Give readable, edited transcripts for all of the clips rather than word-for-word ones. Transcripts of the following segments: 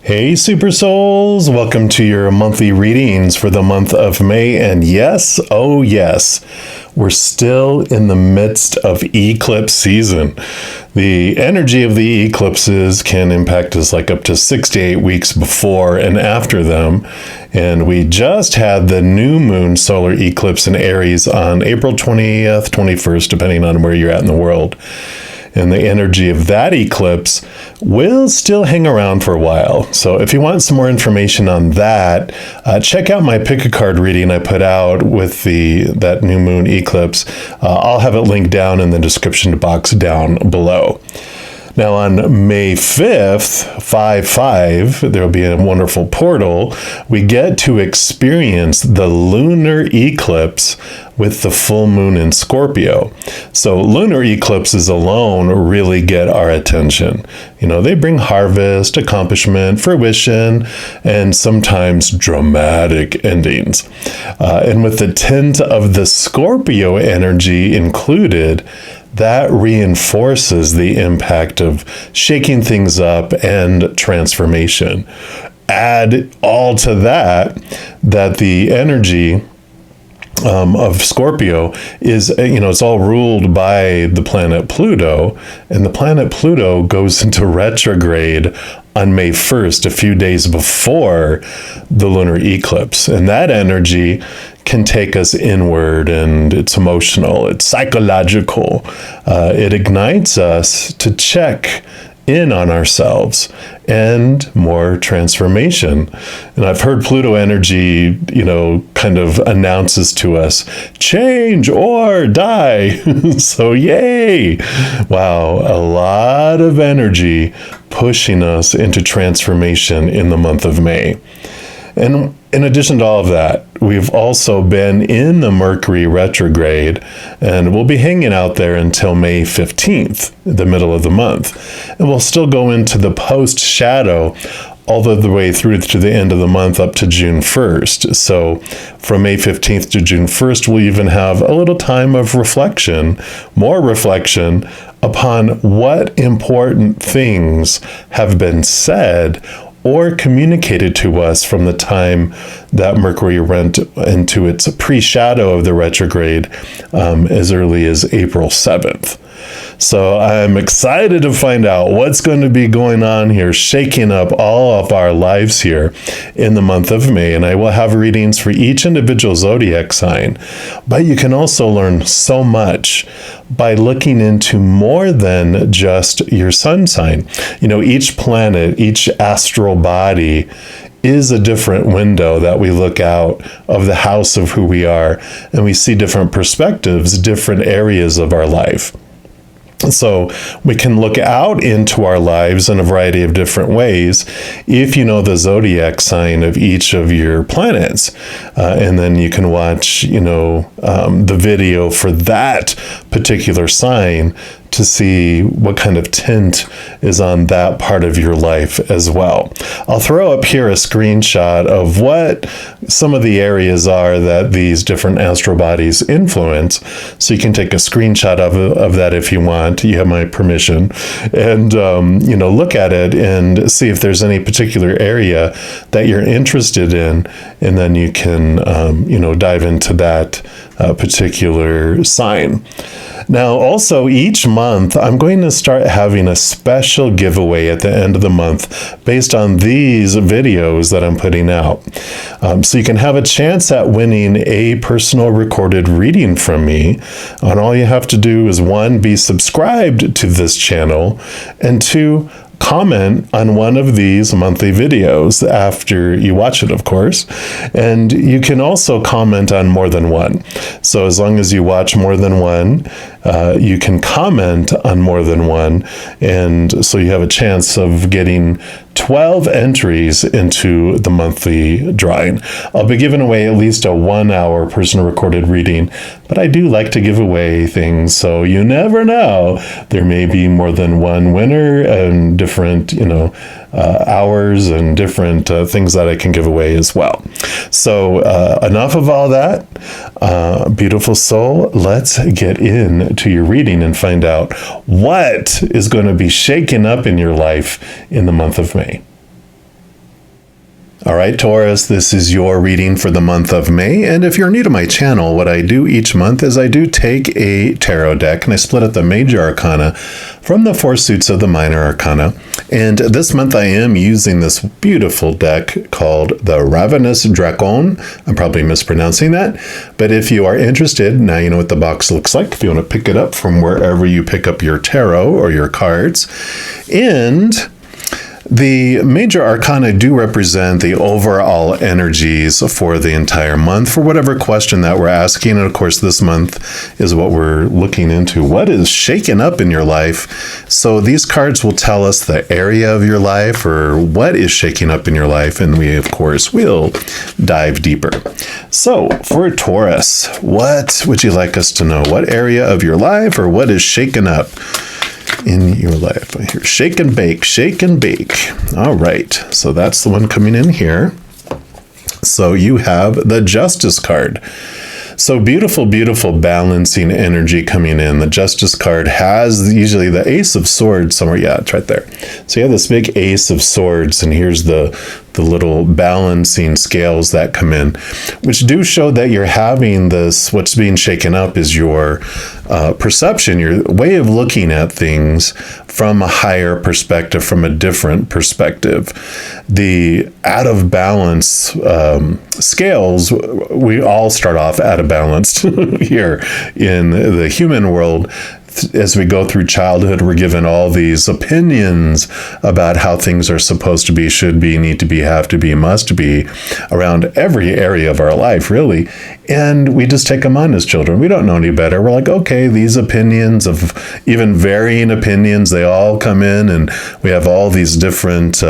Hey Super Souls, welcome to your monthly readings for the month of May. And yes, oh yes, we're still in the midst of eclipse season. The energy of the eclipses can impact us like up to 6 to 8 weeks before and after them. And we just had the new moon solar eclipse in Aries on April 20th, 21st, depending on where you're at in the world. And the energy of that eclipse will still hang around for a while. So if you want some more information on that, check out my pick a card reading I put out with that new moon eclipse. I'll have it linked down in the description box down below. Now on May 5th, 5/5, there will be a wonderful portal. We get to experience the lunar eclipse with the full moon in Scorpio. So lunar eclipses alone really get our attention. You know, they bring harvest, accomplishment, fruition, and sometimes dramatic endings. And with the tint of the Scorpio energy included, that reinforces the impact of shaking things up and transformation. Add all to that the energy of Scorpio is, it's all ruled by the planet Pluto, and the planet Pluto goes into retrograde on May 1st, a few days before the lunar eclipse. And that energy can take us inward, and it's emotional, it's psychological. It ignites us to check in on ourselves and more transformation. And I've heard Pluto energy, kind of announces to us, change or die. So yay! Wow, a lot of energy pushing us into transformation in the month of May. And in addition to all of that, we've also been in the Mercury retrograde, and we'll be hanging out there until May 15th, the middle of the month. And we'll still go into the post-shadow all the way through to the end of the month up to June 1st. So from May 15th to June 1st, we'll even have a little time of reflection, more reflection upon what important things have been said or communicated to us from the time that Mercury went into its pre-shadow of the retrograde as early as April 7th. So I'm excited to find out what's going to be going on here, shaking up all of our lives here in the month of May. And I will have readings for each individual zodiac sign. But you can also learn so much by looking into more than just your sun sign. Each planet, each astral body is a different window that we look out of the house of who we are, and we see different perspectives, different areas of our life. So we can look out into our lives in a variety of different ways if you know the zodiac sign of each of your planets. And then you can watch, the video for that particular sign to see what kind of tint is on that part of your life as well. I'll throw up here a screenshot of what some of the areas are that these different astral bodies influence. So you can take a screenshot of that if you want. You have my permission. And, look at it and see if there's any particular area that you're interested in. And then you can, dive into that particular sign. Now, also each month, I'm going to start having a special giveaway at the end of the month based on these videos that I'm putting out. So you can have a chance at winning a personal recorded reading from me. And all you have to do is 1, be subscribed to this channel, and 2, comment on one of these monthly videos after you watch it, of course. And you can also comment on more than one. So as long as you watch more than one, you can comment on more than one. And so you have a chance of getting 12 entries into the monthly drawing. I'll be giving away at least a 1-hour personal recorded reading, but I do like to give away things, so you never know. There may be more than one winner and different, hours and different things that I can give away as well. So enough of all that. Beautiful soul, let's get into your reading and find out what is going to be shaken up in your life in the month of May. All right, Taurus, this is your reading for the month of May. And if you're new to my channel, what I do each month is I do take a tarot deck and I split up the major arcana from the 4 suits of the minor arcana. And this month I am using this beautiful deck called the Ravyness Drakon. I'm probably mispronouncing that. But if you are interested, now you know what the box looks like. If you want to pick it up from wherever you pick up your tarot or your cards. And the major arcana do represent the overall energies for the entire month for whatever question that we're asking. And of course, this month is what we're looking into. What is shaking up in your life? So these cards will tell us the area of your life or what is shaking up in your life. And we, of course, will dive deeper. So for Taurus, what would you like us to know? What area of your life or what is shaking up in your life? I hear shake and bake, shake and bake. All right, so that's the one coming in here. So you have the Justice card. So beautiful, beautiful balancing energy coming in. The Justice card has usually the Ace of Swords somewhere. Yeah, it's right there. So you have this big Ace of Swords, and here's the little balancing scales that come in, which do show that you're having this, what's being shaken up is your perception, your way of looking at things from a higher perspective, from a different perspective. The out of balance scales, we all start off out of balance here in the human world. As we go through childhood, we're given all these opinions about how things are supposed to be, should be, need to be, have to be, must be, around every area of our life, really. And we just take them on as children. We don't know any better. We're like, okay, these opinions of even varying opinions, they all come in, and we have all these different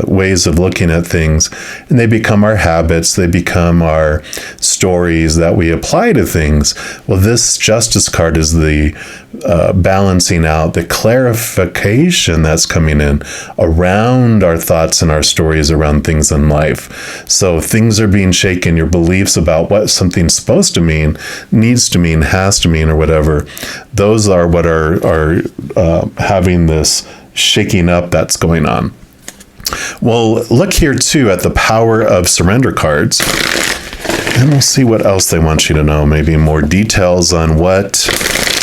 ways of looking at things, and they become our habits. They become our stories that we apply to things. Well, this Justice card is the balancing out, the clarification that's coming in around our thoughts and our stories around things in life. So things are being shaken, your beliefs about what something's supposed to mean, needs to mean, has to mean, or whatever. Those are what are having this shaking up that's going on. Well, look here too at the Power of Surrender cards. And we'll see what else they want you to know. Maybe more details on what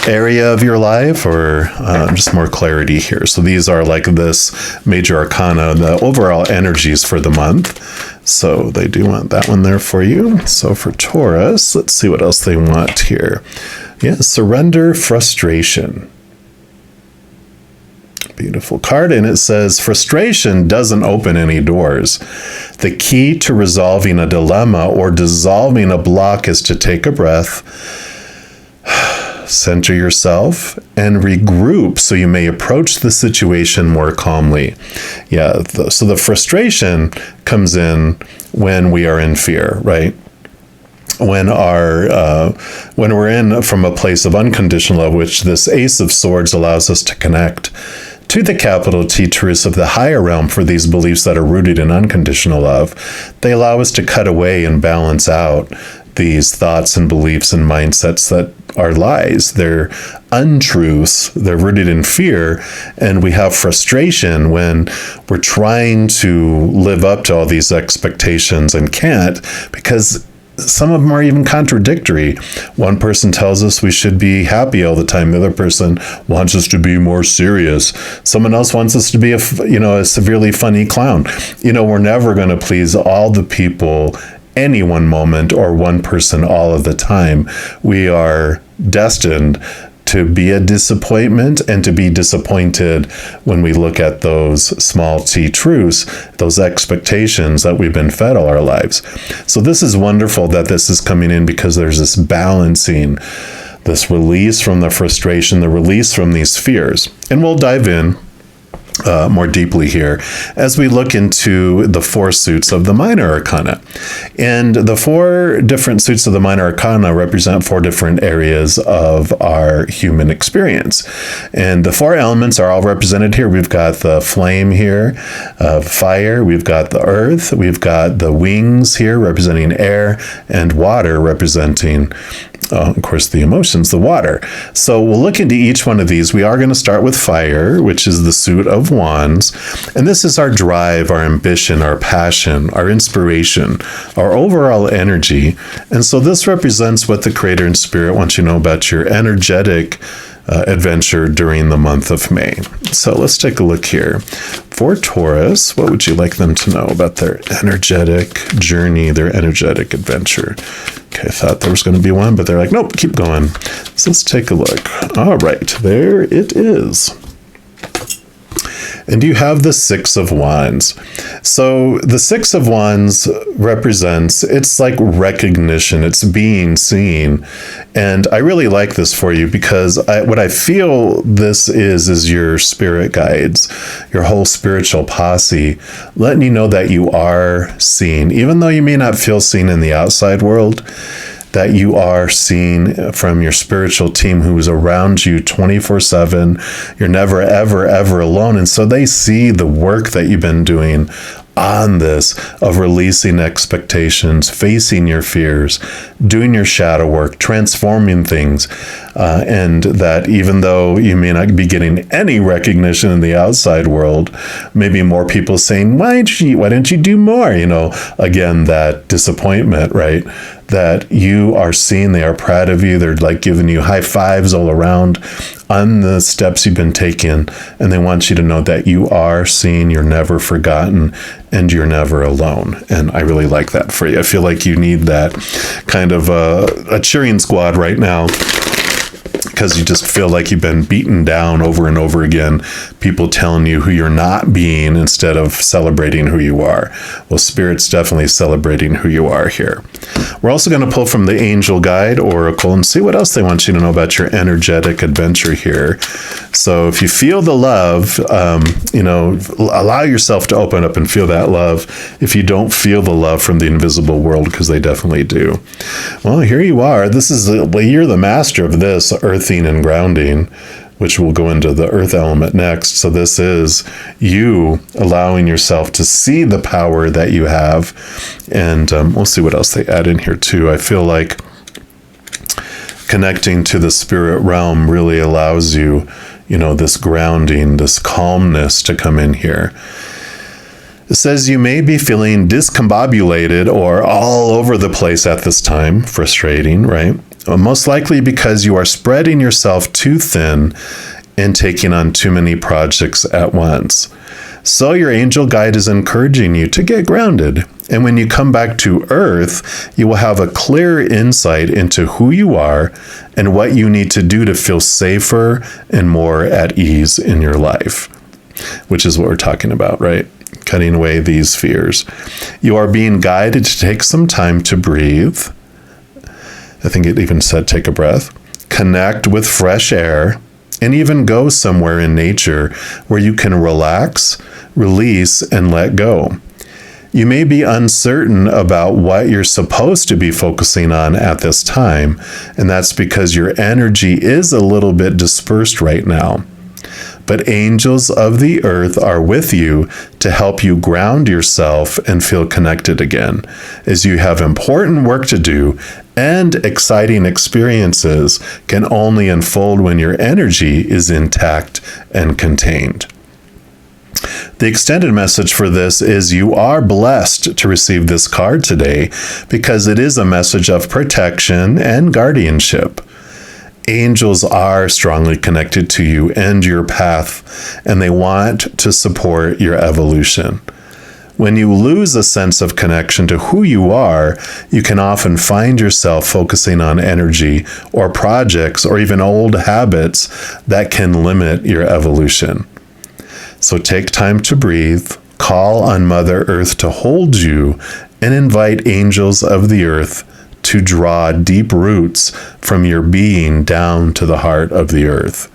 area of your life, or just more clarity here. So these are like this major arcana, the overall energies for the month. So they do want that one there for you. So for Taurus, let's see what else they want here. Yeah, surrender, frustration. Beautiful card, and it says frustration doesn't open any doors. The key to resolving a dilemma or dissolving a block is to take a breath, center yourself, and regroup so you may approach the situation more calmly. Yeah, so the frustration comes in when we are in fear, right? When we're in from a place of unconditional love, which this Ace of Swords allows us to connect to the capital T truths of the higher realm for these beliefs that are rooted in unconditional love. They allow us to cut away and balance out these thoughts and beliefs and mindsets that are lies. They're untruths. They're rooted in fear. And we have frustration when we're trying to live up to all these expectations and can't, because some of them are even contradictory. One person tells us we should be happy all the time. The other person wants us to be more serious. Someone else wants us to be a severely funny clown. We're never going to please all the people any one moment or one person all of the time. We are destined to be a disappointment and to be disappointed when we look at those small t truths, those expectations that we've been fed all our lives. So this is wonderful that this is coming in, because there's this balancing, this release from the frustration, the release from these fears. And we'll dive in more deeply here as we look into the 4 suits of the minor arcana. And the 4 different suits of the minor arcana represent 4 different areas of our human experience. And the 4 elements are all represented here. We've got the flame here, fire, we've got the earth, we've got the wings here representing air, and water representing of course, the emotions, the water. So we'll look into each one of these. We are going to start with fire, which is the suit of wands. And this is our drive, our ambition, our passion, our inspiration, our overall energy. And so this represents what the Creator and Spirit wants you to know about your energetic adventure during the month of May. So let's take a look here. For Taurus, what would you like them to know about their energetic journey, their energetic adventure? Okay, I thought there was going to be one, but they're like, nope, keep going. So let's take a look. All right, there it is. And you have the Six of Wands. So the Six of Wands represents, it's like recognition, it's being seen. And I really like this for you because what I feel this is your spirit guides, your whole spiritual posse, letting you know that you are seen, even though you may not feel seen in the outside world, that you are seen from your spiritual team who's around you 24/7. You're never, ever, ever alone. And so they see the work that you've been doing on this of releasing expectations, facing your fears, doing your shadow work, transforming things. And that even though you may not be getting any recognition in the outside world, maybe more people saying, why didn't you do more? Again, that disappointment, right? That you are seen, they are proud of you. They're like giving you high fives all around on the steps you've been taking. And they want you to know that you are seen, you're never forgotten, and you're never alone. And I really like that for you. I feel like you need that kind of a cheering squad right now, because you just feel like you've been beaten down over and over again, people telling you who you're not being instead of celebrating who you are. Well, Spirit's definitely celebrating who you are here. We're also going to pull from the Angel Guide Oracle and see what else they want you to know about your energetic adventure here. So if you feel the love, allow yourself to open up and feel that love. If you don't feel the love from the invisible world, because they definitely do. Well, here you are. You're the master of this, earthing and grounding, which we'll go into the earth element next. So this is you allowing yourself to see the power that you have. And we'll see what else they add in here too. I feel like connecting to the spirit realm really allows you, this grounding, this calmness to come in here. It says you may be feeling discombobulated or all over the place at this time, frustrating, right? Most likely because you are spreading yourself too thin and taking on too many projects at once. So your angel guide is encouraging you to get grounded. And when you come back to Earth, you will have a clear insight into who you are and what you need to do to feel safer and more at ease in your life, which is what we're talking about, right? Cutting away these fears. You are being guided to take some time to breathe. I think it even said take a breath, connect with fresh air, and even go somewhere in nature where you can relax, release, and let go. You may be uncertain about what you're supposed to be focusing on at this time, and that's because your energy is a little bit dispersed right now. But angels of the earth are with you to help you ground yourself and feel connected again, as you have important work to do and exciting experiences can only unfold when your energy is intact and contained. The extended message for this is you are blessed to receive this card today because it is a message of protection and guardianship. Angels are strongly connected to you and your path, and they want to support your evolution. When you lose a sense of connection to who you are, you can often find yourself focusing on energy or projects or even old habits that can limit your evolution. So take time to breathe, call on Mother Earth to hold you, and invite angels of the earth to draw deep roots from your being down to the heart of the earth.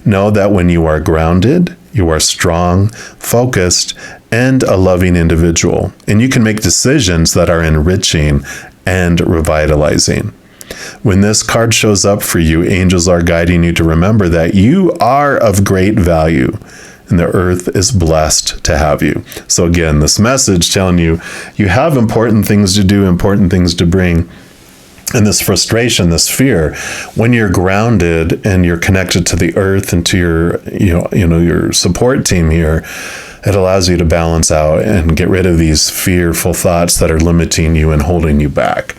Know that when you are grounded, you are strong, focused, and a loving individual, and you can make decisions that are enriching and revitalizing. When this card shows up for you, angels are guiding you to remember that you are of great value, and the earth is blessed to have you. So again, this message telling you, you have important things to do, important things to bring. And this frustration, this fear, when you're grounded and you're connected to the earth and to your, your support team here, it allows you to balance out and get rid of these fearful thoughts that are limiting you and holding you back.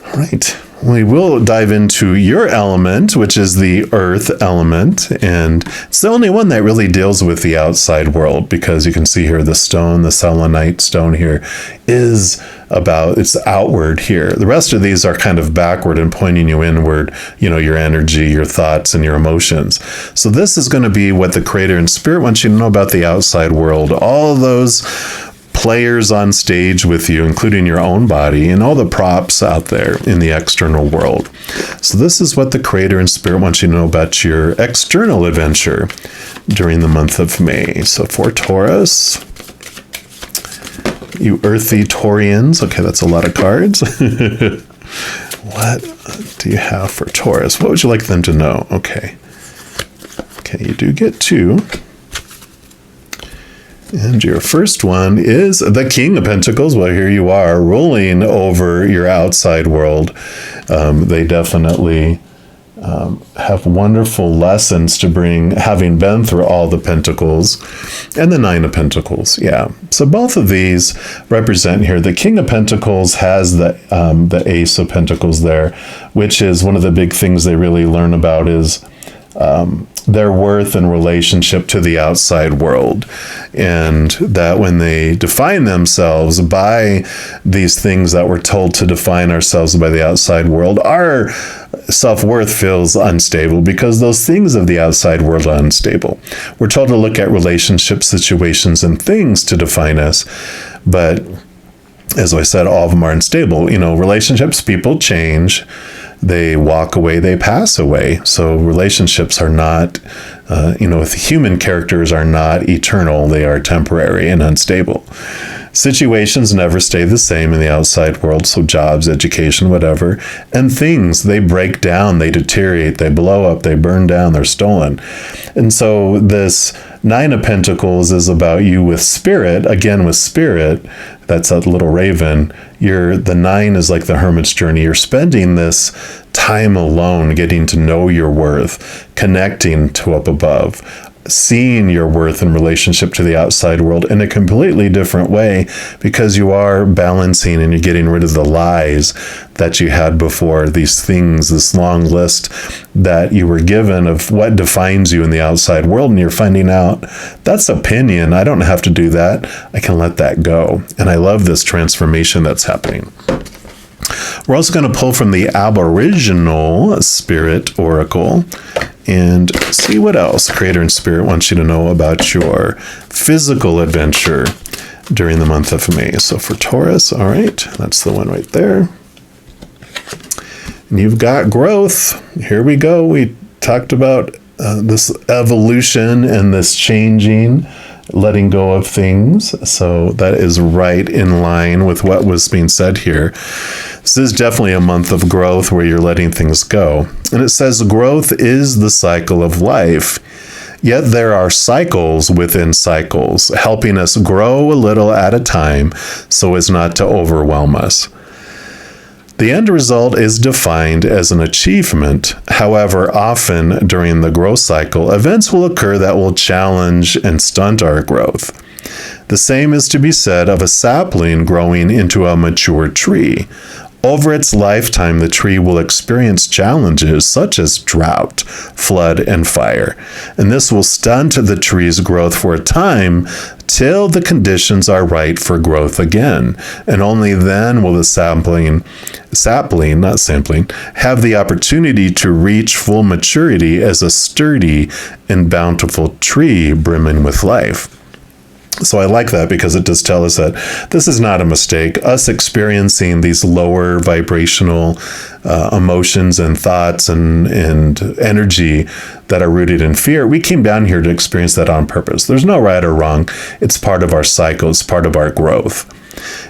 All right. We will dive into your element, which is the earth element, and it's the only one that really deals with the outside world, because you can see here the stone, the selenite stone here, is about, it's outward here. The rest of these are kind of backward and pointing you inward, your energy, your thoughts, and your emotions. So this is going to be what the Creator and Spirit wants you to know about the outside world. All those players on stage with you, including your own body and all the props out there in the external world. So this is what the Creator and Spirit wants you to know about your external adventure during the month of May. So for Taurus, you earthy Taurians, okay, that's a lot of cards. What do you have for Taurus? What would you like them to know? Okay, you do get 2. And your first one is the King of Pentacles. Well, here you are ruling over your outside world. They definitely have wonderful lessons to bring, having been through all the Pentacles and the 9 of Pentacles. Yeah. So both of these represent here. The King of Pentacles has the Ace of Pentacles there, which is one of the big things they really learn about is their worth in relationship to the outside world, and that when they define themselves by these things that we're told to define ourselves by the outside world, our self-worth feels unstable because those things of the outside world are unstable. We're told to look at relationship situations and things to define us, but as I said, all of them are unstable. Relationships, people change. They walk away, they pass away. So relationships are not, human characters are not eternal. They are temporary and unstable. Situations never stay the same in the outside world. So jobs, education, whatever. And things, they break down, they deteriorate, they blow up, they burn down, they're stolen. And so this 9 of Pentacles is about you with spirit. Again, with spirit, that's that little raven. The 9 is like the hermit's journey. You're spending this time alone, getting to know your worth, connecting to up above, seeing your worth in relationship to the outside world in a completely different way, because you are balancing and you're getting rid of the lies that you had before, these things, this long list that you were given of what defines you in the outside world, and you're finding out that's opinion. I don't have to do that. I can let that go. And I love this transformation that's happening. We're also going to pull from the Aboriginal Spirit Oracle and see what else Creator and Spirit wants you to know about your physical adventure during the month of May. So for Taurus, all right, that's the one right there. And you've got growth. Here we go. We talked about this evolution and this changing, letting go of things. So that is right in line with what was being said here. This is definitely a month of growth where you're letting things go. And it says growth is the cycle of life. Yet there are cycles within cycles, helping us grow a little at a time so as not to overwhelm us. The end result is defined as an achievement. However, often during the growth cycle, events will occur that will challenge and stunt our growth. The same is to be said of a sapling growing into a mature tree. Over its lifetime, the tree will experience challenges such as drought, flood, and fire. And this will stunt the tree's growth for a time till the conditions are right for growth again. And only then will the sapling, have the opportunity to reach full maturity as a sturdy and bountiful tree brimming with life. So I like that because it does tell us that this is not a mistake. Us experiencing these lower vibrational emotions and thoughts and energy that are rooted in fear, we came down here to experience that on purpose. There's no right or wrong. It's part of our cycle. It's part of our growth.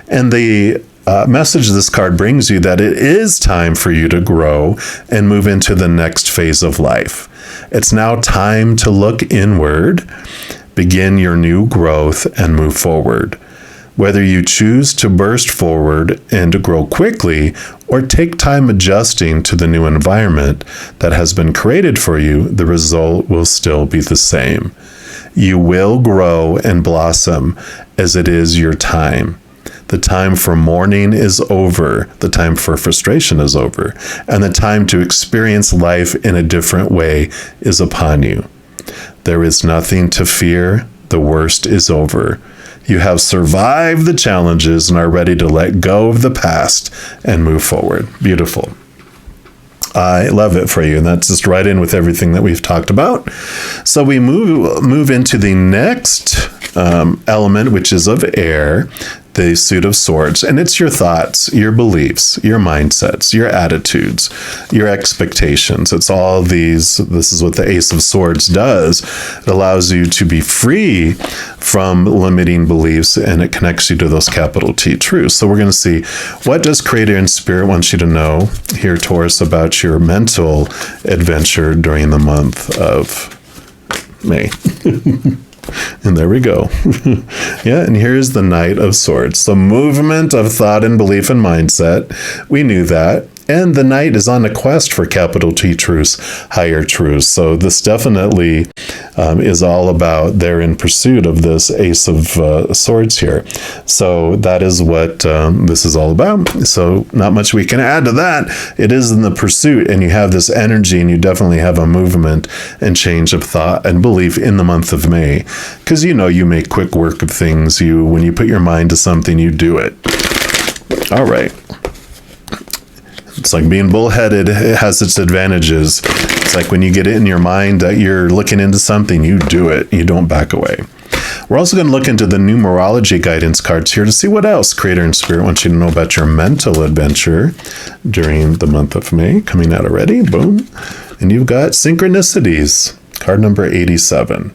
And the message this card brings you that it is time for you to grow and move into the next phase of life. It's now time to look inward, begin your new growth, and move forward. Whether you choose to burst forward and grow quickly or take time adjusting to the new environment that has been created for you, the result will still be the same. You will grow and blossom as it is your time. The time for mourning is over. The time for frustration is over. And the time to experience life in a different way is upon you. There is nothing to fear. The worst is over. You have survived the challenges and are ready to let go of the past and move forward. Beautiful. I love it for you, and that's just right in with everything that we've talked about. So we move into the next element, which is of air, the Suit of Swords, and it's your thoughts, your beliefs, your mindsets, your attitudes, your expectations. It's all these. This is what the Ace of Swords does. It allows you to be free from limiting beliefs, and it connects you to those capital T truths. So we're going to see, what does Creator and Spirit want you to know here, Taurus, about your mental adventure during the month of May. And there we go. Yeah, and here's the Knight of Swords. The movement of thought and belief and mindset. We knew that. And the Knight is on a quest for capital T truths, higher truths. So this definitely is all about, they're in pursuit of this Ace of Swords here. So that is what this is all about. So not much we can add to that. It is in the pursuit, and you have this energy, and you definitely have a movement and change of thought and belief in the month of May. Because you make quick work of things. When you put your mind to something, you do it. All right. It's like being bullheaded. It has its advantages. It's like when you get it in your mind that you're looking into something, you do it. You don't back away. We're also going to look into the numerology guidance cards here to see what else Creator and Spirit want you to know about your mental adventure during the month of May. Coming out already. Boom. And you've got synchronicities. Card number 87.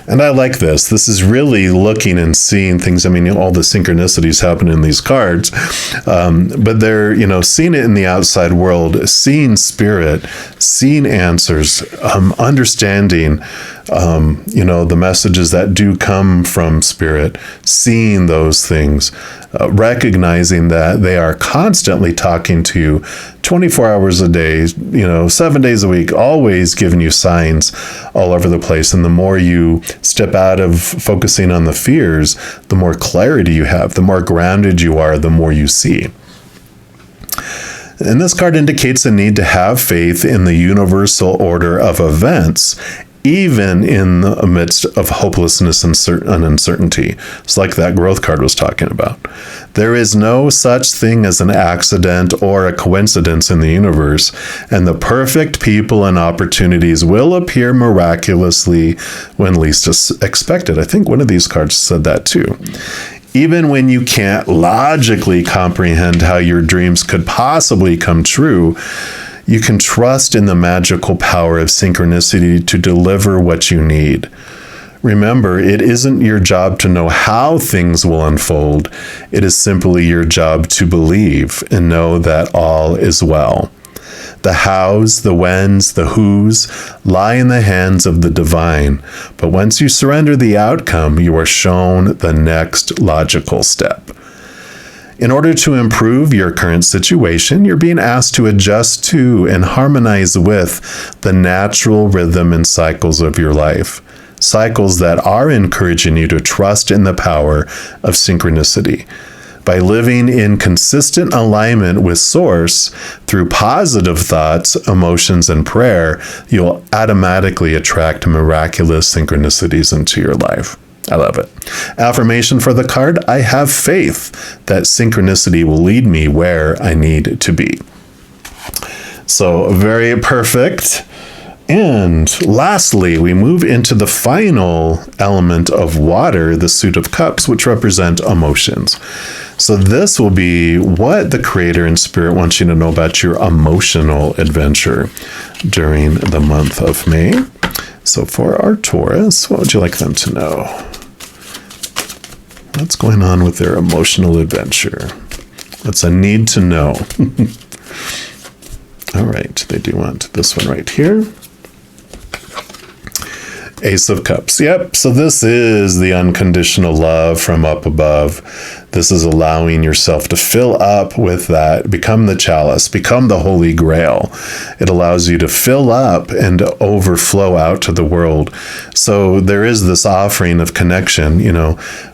And I like this. This is really looking and seeing things. I mean, all the synchronicities happen in these cards, but they're, seeing it in the outside world, seeing spirit, seeing answers, understanding, the messages that do come from spirit, seeing those things, recognizing that they are constantly talking to you 24 hours a day, 7 days a week, always giving you signs all over the place. And the more you step out of focusing on the fears, the more clarity you have, the more grounded you are, the more you see. And this card indicates a need to have faith in the universal order of events, even in the midst of hopelessness and uncertainty. It's like that growth card was talking about. There is no such thing as an accident or a coincidence in the universe, and the perfect people and opportunities will appear miraculously when least expected. I think one of these cards said that too. Even when you can't logically comprehend how your dreams could possibly come true, you can trust in the magical power of synchronicity to deliver what you need. Remember, it isn't your job to know how things will unfold. It is simply your job to believe and know that all is well. The hows, the whens, the whos lie in the hands of the divine. But once you surrender the outcome, you are shown the next logical step. In order to improve your current situation, you're being asked to adjust to and harmonize with the natural rhythm and cycles of your life. Cycles that are encouraging you to trust in the power of synchronicity. By living in consistent alignment with Source through positive thoughts, emotions, and prayer, you'll automatically attract miraculous synchronicities into your life. I love it. Affirmation for the card: I have faith that synchronicity will lead me where I need to be. So very perfect. And lastly, we move into the final element of water, the Suit of Cups, which represent emotions. So this will be what the Creator and Spirit wants you to know about your emotional adventure during the month of May. So for our Taurus, what would you like them to know? What's going on with their emotional adventure? That's a need to know. All right, they do want this one right here. Ace of Cups. Yep. So this is the unconditional love from up above. This is allowing yourself to fill up with that, become the chalice, become the Holy Grail. It allows you to fill up and overflow out to the world. So there is this offering of connection,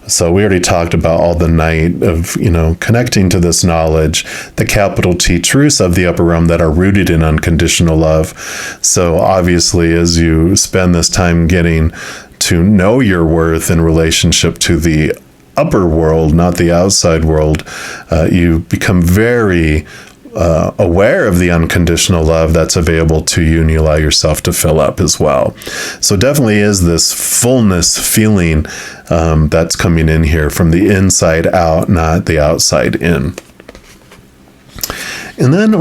So we already talked about all the night of, connecting to this knowledge, the capital T truths of the upper realm that are rooted in unconditional love. So obviously, as you spend this time getting to know your worth in relationship to the upper world, not the outside world, you become very aware of the unconditional love that's available to you, and you allow yourself to fill up as well. So definitely is this fullness feeling that's coming in here from the inside out, not the outside in. And then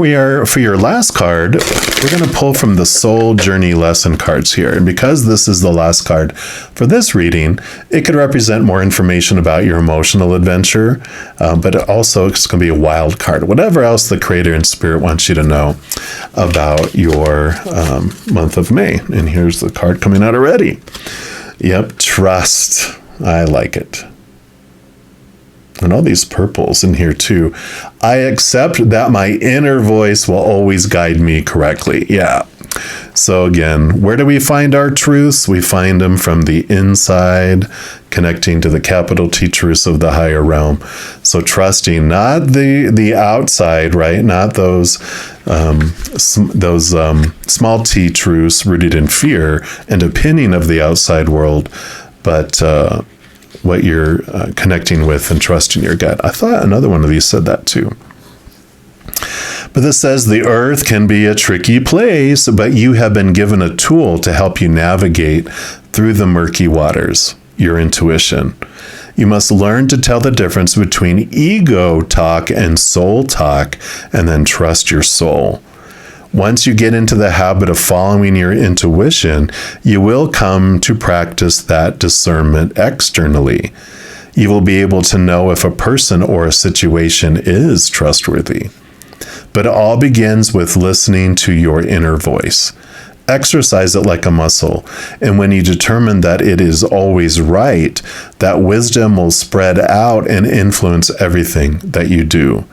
for your last card, we're going to pull from the Soul Journey Lesson cards here. And because this is the last card for this reading, it could represent more information about your emotional adventure, but it's going to be a wild card. Whatever else the Creator and Spirit wants you to know about your month of May. And here's the card coming out already. Yep, trust. I like it. And all these purples in here too. I accept that my inner voice will always guide me correctly. Yeah. So again, where do we find our truths? We find them from the inside, connecting to the capital T truths of the higher realm. So trusting not the outside, right? Not those small T truths rooted in fear and opinion of the outside world, but what you're connecting with and trusting your gut. I thought another one of these said that too. But this says the earth can be a tricky place, but you have been given a tool to help you navigate through the murky waters, your intuition. You must learn to tell the difference between ego talk and soul talk, and then trust your soul. Once you get into the habit of following your intuition, you will come to practice that discernment externally. You will be able to know if a person or a situation is trustworthy. But it all begins with listening to your inner voice. Exercise it like a muscle, and when you determine that it is always right, that wisdom will spread out and influence everything that you do.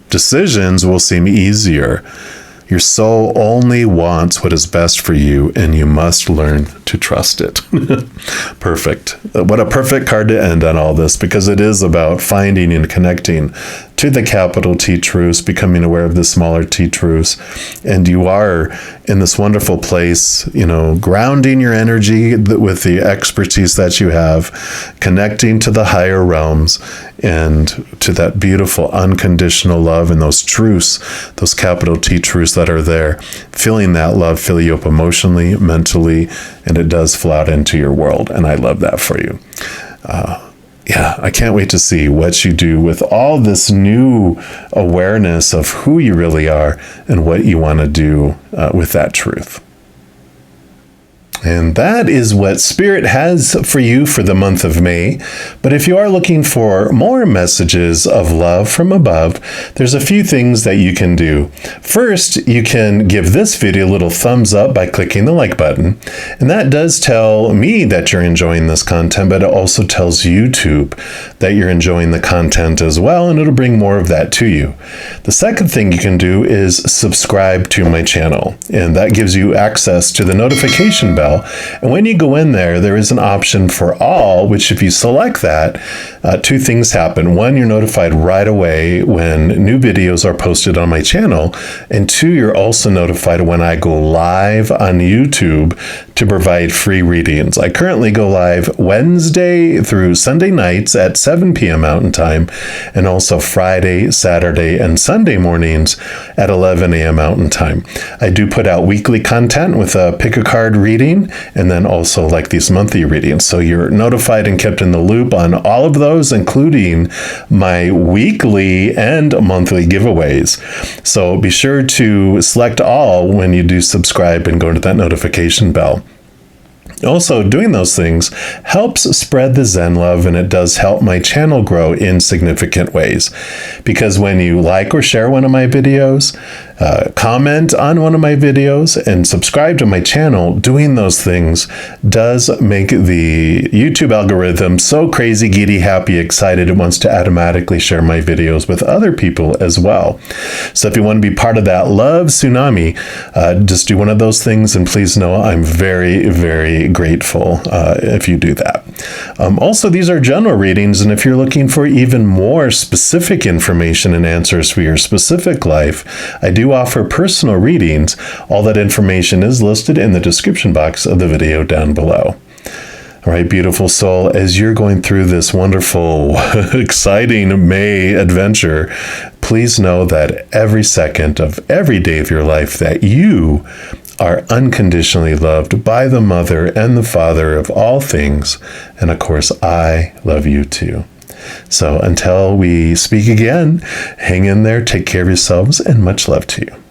Decisions will seem easier. Your soul only wants what is best for you, and you must learn to trust it. Perfect. What a perfect card to end on all this, because it is about finding and connecting to the capital T truths, becoming aware of the smaller T truths. And you are in this wonderful place, grounding your energy with the expertise that you have, connecting to the higher realms and to that beautiful unconditional love and those truths, those capital T truths that are there, feeling that love fill you up emotionally, mentally, and it does flow out into your world. And I love that for you. I can't wait to see what you do with all this new awareness of who you really are and what you want to do with that truth. And that is what Spirit has for you for the month of May. But if you are looking for more messages of love from above, there's a few things that you can do. First, you can give this video a little thumbs up by clicking the like button. And that does tell me that you're enjoying this content, but it also tells YouTube that you're enjoying the content as well, and it'll bring more of that to you. The second thing you can do is subscribe to my channel, and that gives you access to the notification bell. And when you go in there, there is an option for all, which if you select that, two things happen. One, you're notified right away when new videos are posted on my channel. And two, you're also notified when I go live on YouTube to provide free readings. I currently go live Wednesday through Sunday nights at 7 p.m. Mountain Time, and also Friday, Saturday, and Sunday mornings at 11 a.m. Mountain Time. I do put out weekly content with a pick a card reading, and then also like these monthly readings. So you're notified and kept in the loop on all of those, including my weekly and monthly giveaways. So be sure to select all when you do subscribe and go to that notification bell. Also, doing those things helps spread the Zen love, and it does help my channel grow in significant ways. Because when you like or share one of my videos, comment on one of my videos, and subscribe to my channel. Doing those things does make the YouTube algorithm so crazy, giddy, happy, excited, it wants to automatically share my videos with other people as well. So if you want to be part of that love tsunami, just do one of those things, and please know I'm very, very grateful if you do that. Also, these are general readings, and if you're looking for even more specific information and answers for your specific life, I do offer personal readings. All that information is listed in the description box of the video down below. All right, beautiful soul, as you're going through this wonderful, exciting May adventure, please know that every second of every day of your life that you are unconditionally loved by the Mother and the Father of all things. And of course, I love you too. So until we speak again, hang in there, take care of yourselves, and much love to you.